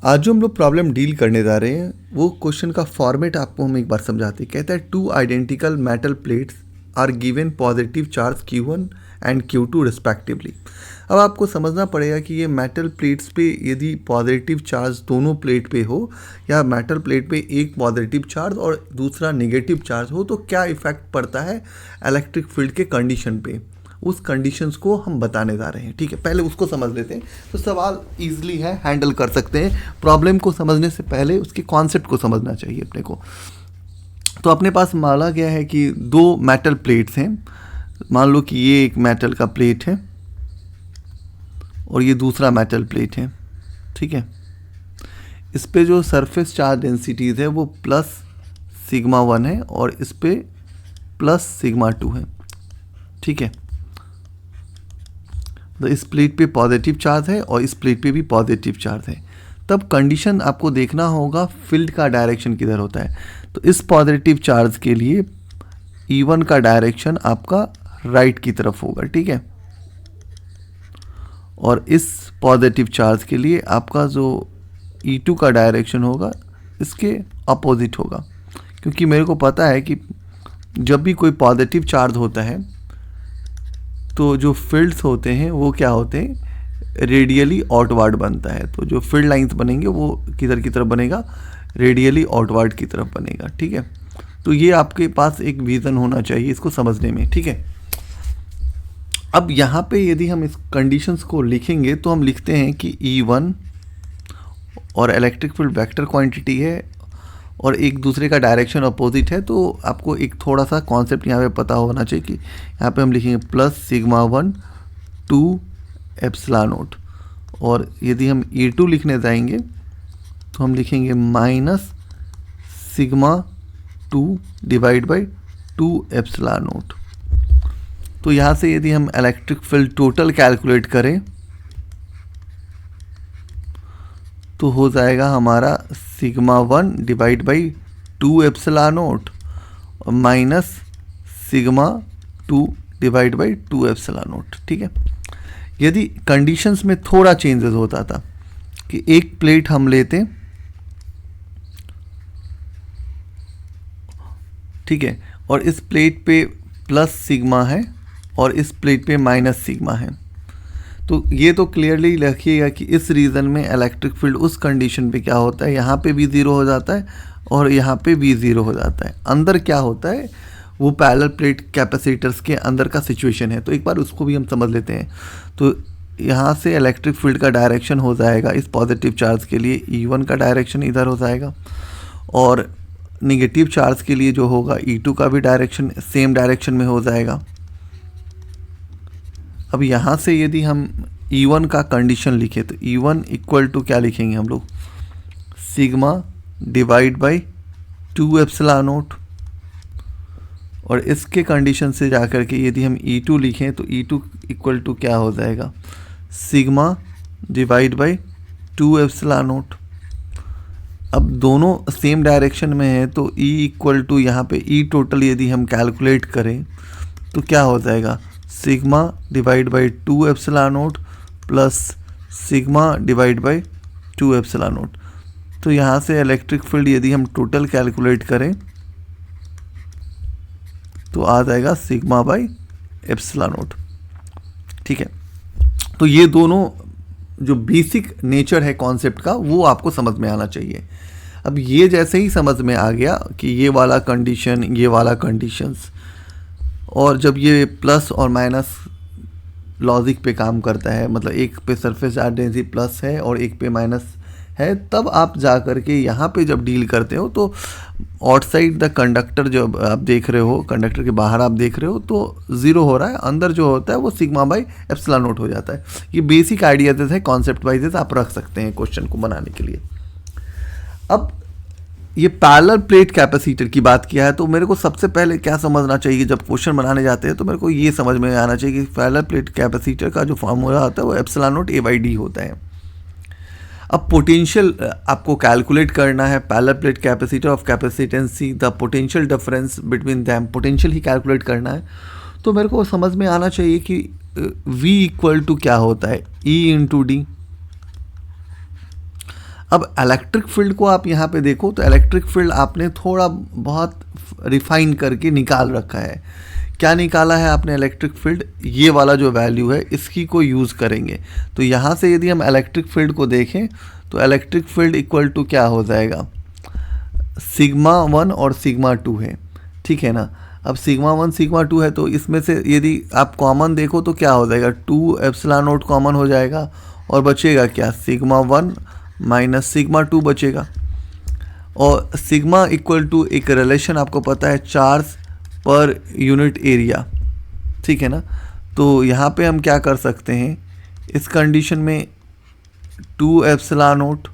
आज जो हम लोग प्रॉब्लम डील करने जा रहे हैं वो क्वेश्चन का फॉर्मेट आपको हम एक बार समझाते हैं। कहता है 2 identical metal plates are given positive charge Q1 and Q2 respectively. अब आपको समझना पड़ेगा कि ये मेटल प्लेट्स पे यदि पॉजिटिव चार्ज दोनों प्लेट पे हो या मेटल प्लेट पे एक पॉजिटिव चार्ज और दूसरा नेगेटिव चार्ज हो तो क्या इफेक्ट पड़ता है इलेक्ट्रिक फील्ड के कंडीशन पे। उस कंडीशंस को हम बताने जा रहे हैं। ठीक है, पहले उसको समझ लेते हैं तो सवाल इजीली है, हैंडल कर सकते हैं। प्रॉब्लम को समझने से पहले उसके कॉन्सेप्ट को समझना चाहिए अपने को। तो अपने पास माना गया है कि दो मेटल प्लेट्स हैं। मान लो कि ये एक मेटल का प्लेट है और ये दूसरा मेटल प्लेट है। ठीक है, इस पे जो सरफेस चार्ज डेंसिटीज़ है वो प्लस सिग्मा 1 है और इस पे प्लस सिग्मा 2 है। ठीक है, तो इस प्लेट पे पॉजिटिव चार्ज है और इस प्लेट पे भी पॉजिटिव चार्ज है। तब कंडीशन आपको देखना होगा फील्ड का डायरेक्शन किधर होता है। तो इस पॉजिटिव चार्ज के लिए E1 का डायरेक्शन आपका राइट की तरफ होगा। ठीक है, और इस पॉजिटिव चार्ज के लिए आपका जो E2 का डायरेक्शन होगा इसके अपोजिट होगा। क्योंकि मेरे को पता है कि जब भी कोई पॉजिटिव चार्ज होता है तो जो फील्ड्स होते हैं वो क्या होते हैं, रेडियली आउटवर्ड बनता है। तो जो फील्ड लाइंस बनेंगे वो किधर की तरफ बनेगा, रेडियली आउटवर्ड की तरफ बनेगा। ठीक है, तो ये आपके पास एक विजन होना चाहिए इसको समझने में। ठीक है, अब यहाँ पे यदि हम इस कंडीशंस को लिखेंगे तो हम लिखते हैं कि E1 और इलेक्ट्रिक फील्ड वेक्टर क्वांटिटी है और एक दूसरे का डायरेक्शन अपोजिट है। तो आपको एक थोड़ा सा कॉन्सेप्ट यहाँ पे पता होना चाहिए कि यहाँ पे हम लिखेंगे प्लस सिग्मा 1 2 एप्सिलॉन नॉट, और यदि हम E2 लिखने जाएंगे तो हम लिखेंगे minus sigma 2 divide by 2 epsilon not. तो यहाँ से यदि हम इलेक्ट्रिक फील्ड टोटल कैलकुलेट करें तो हो जाएगा हमारा sigma 1 divide by 2 epsilon naught और minus sigma 2 divide by 2 epsilon naught. ठीक है, यदि कंडीशंस में थोड़ा चेंजेस होता था कि एक प्लेट हम लेते, ठीक है, और इस प्लेट पे प्लस सिग्मा है और इस प्लेट पे माइनस सिग्मा है, तो ये तो क्लियरली रखिएगा कि इस रीजन में इलेक्ट्रिक फील्ड उस कंडीशन पे क्या होता है, यहाँ पे भी ज़ीरो हो जाता है और यहाँ पे भी ज़ीरो हो जाता है। अंदर क्या होता है वो पैरेलल प्लेट कैपेसिटर्स के अंदर का सिचुएशन है। तो एक बार उसको भी हम समझ लेते हैं। तो यहाँ से इलेक्ट्रिक फील्ड का डायरेक्शन हो जाएगा इस पॉजिटिव चार्ज के लिए E1 का डायरेक्शन इधर हो जाएगा और निगेटिव चार्ज के लिए जो होगा E2 का भी डायरेक्शन सेम डायरेक्शन में हो जाएगा। अब यहाँ से यदि हम E1 का कंडीशन लिखे तो E1 इक्वल टू क्या लिखेंगे हम लोग, sigma divide by 2 epsilon naught, और इसके कंडीशन से जाकर के यदि हम E2 लिखें तो E2 इक्वल टू क्या हो जाएगा, sigma divide by 2 epsilon not. अब दोनों सेम डायरेक्शन में है तो E इक्वल टू यहाँ पे E टोटल यदि हम कैलकुलेट करें तो क्या हो जाएगा, sigma divide by 2 epsilon not plus sigma divide by 2 epsilon not. तो यहाँ से इलेक्ट्रिक फील्ड यदि हम टोटल कैलकुलेट करें तो आ जाएगा सिग्मा बाई एप्सिलॉन नॉट। ठीक है, तो ये दोनों जो बेसिक नेचर है कॉन्सेप्ट का वो आपको समझ में आना चाहिए। अब ये जैसे ही समझ में आ गया कि ये वाला कंडीशन ये वाला कंडीशंस, और जब ये प्लस और माइनस लॉजिक पे काम करता है, मतलब एक पे सरफेस चार्ज डेंसिटी प्लस है और एक पे माइनस है, तब आप जा कर के यहाँ पे जब डील करते हो तो आउटसाइड द कंडक्टर जो आप देख रहे हो, कंडक्टर के बाहर आप देख रहे हो तो ज़ीरो हो रहा है, अंदर जो होता है वो सिग्मा बाई एप्सिलॉन नॉट हो जाता है। ये बेसिक आइडियाज है, कॉन्सेप्ट वाइजेस आप रख सकते हैं क्वेश्चन को बनाने के लिए। अब ये पैरेलल प्लेट कैपेसिटर की बात किया है तो मेरे को सबसे पहले क्या समझना चाहिए, जब क्वेश्चन बनाने जाते हैं तो मेरे को ये समझ में आना चाहिए कि पैरेलल प्लेट कैपेसिटर का जो फॉर्मूला होता है वो एप्सिलॉन नॉट A/D होता है। अब पोटेंशियल आपको कैलकुलेट करना है, parallel plate capacitor of capacitancy the potential difference between them, potential ही कैलकुलेट करना है। तो मेरे को समझ में आना चाहिए कि V इक्वल टू क्या होता है, E इंटू डी। अब इलेक्ट्रिक फील्ड को आप यहाँ पे देखो तो इलेक्ट्रिक फील्ड आपने थोड़ा बहुत रिफाइन करके निकाल रखा है। क्या निकाला है आपने इलेक्ट्रिक फील्ड? ये वाला जो वैल्यू है इसकी को यूज़ करेंगे। तो यहाँ से यदि हम इलेक्ट्रिक फील्ड को देखें तो इलेक्ट्रिक फील्ड इक्वल टू क्या हो जाएगा, सिग्मा 1 और सिग्मा 2 है, ठीक है ना। अब सिग्मा 1 सिग्मा 2 है तो इसमें से यदि आप कॉमन देखो तो क्या हो जाएगा, 2 एप्सिलॉन नॉट कॉमन हो जाएगा और बचेगा क्या, सिग्मा 1 माइनस सिग्मा 2 बचेगा। और सिग्मा इक्वल टू एक रिलेशन आपको पता है, चार्ज पर यूनिट एरिया, ठीक है ना। तो यहाँ पे हम क्या कर सकते हैं, इस कंडीशन में 2 एप्सिलॉन नॉट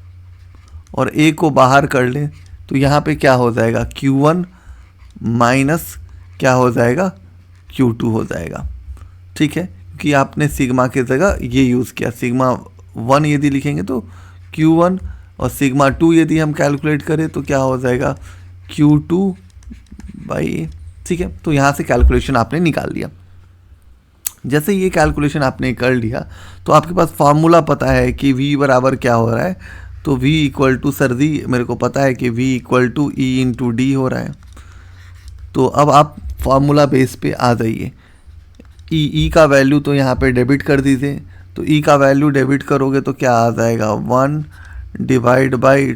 और ए को बाहर कर लें तो यहाँ पे क्या हो जाएगा, Q1 माइनस क्या हो जाएगा, Q2 हो जाएगा, ठीक है। क्योंकि आपने सिग्मा की जगह ये यूज़ किया, सिग्मा 1 यदि लिखेंगे तो Q1 और सिग्मा 2 यदि हम कैलकुलेट करें तो क्या हो जाएगा, Q2 बाई ए, ठीक है। तो यहाँ से कैलकुलेशन आपने निकाल लिया। जैसे ये कैलकुलेशन आपने कर लिया तो आपके पास फार्मूला पता है कि V बराबर क्या हो रहा है, तो V इक्वल टू सर्दी मेरे को पता है कि V equal to E into D हो रहा है। तो अब आप फार्मूला बेस पे आ जाइए। E का वैल्यू तो यहाँ पे डेबिट कर दीजिए, तो E का वैल्यू डेबिट करोगे तो क्या आ जाएगा, 1 divide by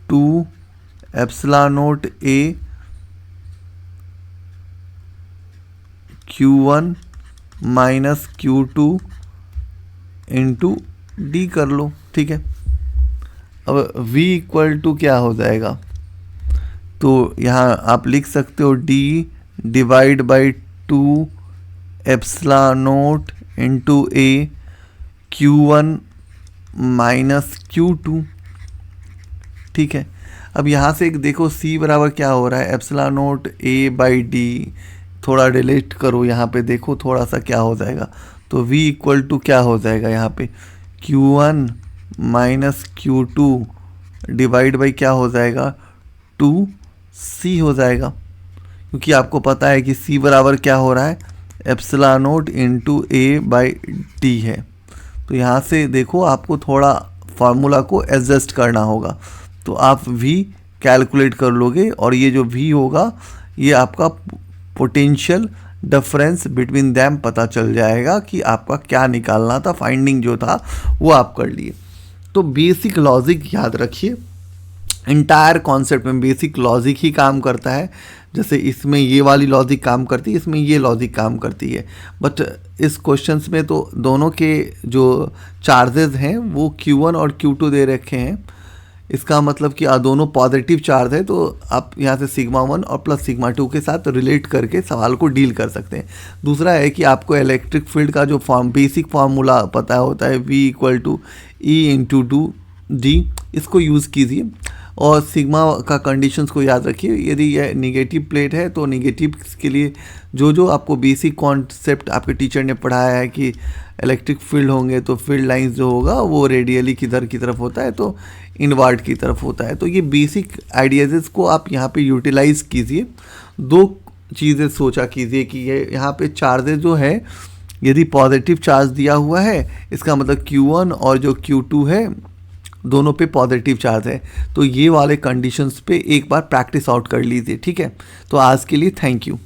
2 epsilon not A Q1 minus Q2 into D कर लो, ठीक है। अब V इक्वल टू क्या हो जाएगा, तो यहाँ आप लिख सकते हो D divide by 2 epsilon not into A Q1 minus Q2, ठीक है। अब यहाँ से एक देखो C बराबर क्या हो रहा है, epsilon not A by D, थोड़ा डिलीट करो यहाँ पे, देखो थोड़ा सा क्या हो जाएगा, तो V इक्वल टू क्या हो जाएगा यहाँ पे, Q1 minus Q2 divide by क्या हो जाएगा, 2C हो जाएगा। क्योंकि आपको पता है कि C बराबर क्या हो रहा है, epsilon not into A by D है। तो यहाँ से देखो आपको थोड़ा फार्मूला को एडजस्ट करना होगा, तो आप V कैलकुलेट कर लोगे और ये जो V होगा ये आपका पोटेंशियल डिफरेंस बिटवीन दैम पता चल जाएगा कि आपका क्या निकालना था, फाइंडिंग जो था वो आप कर लिए। तो बेसिक लॉजिक याद रखिए, इंटायर कॉन्सेप्ट में बेसिक लॉजिक ही काम करता है। जैसे इसमें ये वाली लॉजिक काम करती है, इसमें ये लॉजिक काम करती है, बट इस क्वेश्चंस में तो दोनों के जो चार्जेस हैं वो Q1 और Q2 दे रखे हैं। इसका मतलब कि दोनों पॉजिटिव चार्ज है, तो आप यहाँ से सिग्मा 1 और प्लस सिग्मा 2 के साथ रिलेट करके सवाल को डील कर सकते हैं। दूसरा है कि आपको इलेक्ट्रिक फील्ड का जो बेसिक फार्मूला पता होता है, V equal to E into D, इसको यूज़ कीजिए और सिग्मा का कंडीशंस को याद रखिए। यदि यह निगेटिव प्लेट है तो निगेटिव के लिए जो आपको बेसिक कॉन्सेप्ट आपके टीचर ने पढ़ाया है कि इलेक्ट्रिक फील्ड होंगे तो फील्ड लाइंस जो होगा वो रेडियली किधर की तरफ होता है, तो इनवर्ट की तरफ होता है। तो ये बेसिक आइडियाज़ को आप यहाँ पे यूटिलाइज़ कीजिए। दो चीज़ें सोचा कीजिए कि ये यहाँ पे चार्जेस जो है, यदि पॉजिटिव चार्ज दिया हुआ है इसका मतलब Q1 और जो Q2 है दोनों पे पॉजिटिव चार्ज है। तो ये वाले कंडीशंस पे एक बार प्रैक्टिस आउट कर लीजिए, ठीक है। तो आज के लिए थैंक यू।